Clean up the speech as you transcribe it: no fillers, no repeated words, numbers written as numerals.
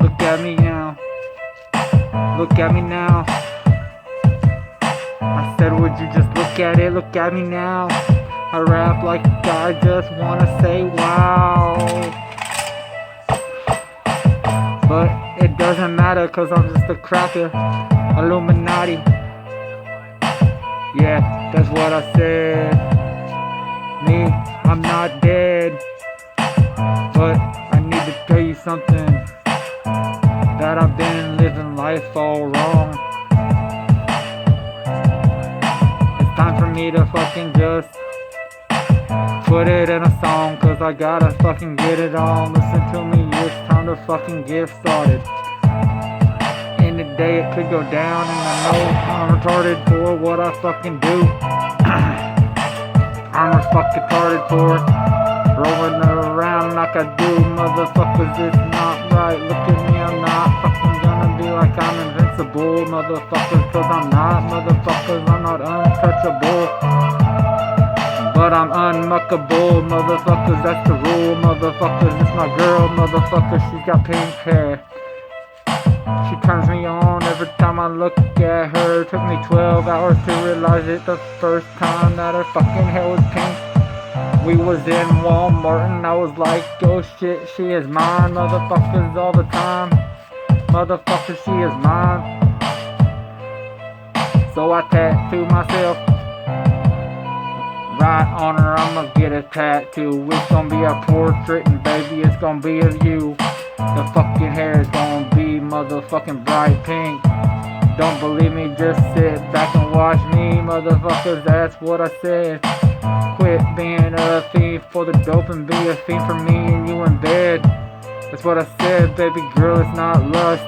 Look at me now. Look at me now. I said, would you just look at it? Look at me now. I rap like I just wanna say wow. But it doesn't matter, cause I'm just a cracker. Illuminati. Yeah, that's what I said. Me, I'm not dead. But I need to tell you something, that I've been living life all wrong. It's time for me to fucking just put it in a song, cause I gotta fucking get it on. Listen to me, it's time to fucking get started. In the day it could go down, and I know I'm retarded for what I fucking do. I'm fucking retarded for rolling around like I do. Motherfuckers, it's not right. Look at me, I'm not fucking gonna be like I'm invincible. Motherfuckers, cause I'm not. Motherfuckers, I'm not untouchable. But I'm unmuckable. Motherfuckers, that's the rule. Motherfuckers, it's my girl. Motherfuckers, she's got pink hair. She turns me on every time I look at her. It took me 12 hours to realize it the first time that her fucking hair was pink. We was in Walmart and I was like, oh shit, she is mine. Motherfuckers all the time. Motherfuckers, she is mine. So I tattooed myself right on her. I'ma get a tattoo. It's gonna be a portrait, and baby, it's gonna be of you. The fucking hair is gonna be motherfucking bright pink. Don't believe me, just sit back and watch me. Motherfuckers, that's what I said. Quit being a thief for the dope and be a fiend for me and you in bed. That's what I said, baby girl, it's not lust.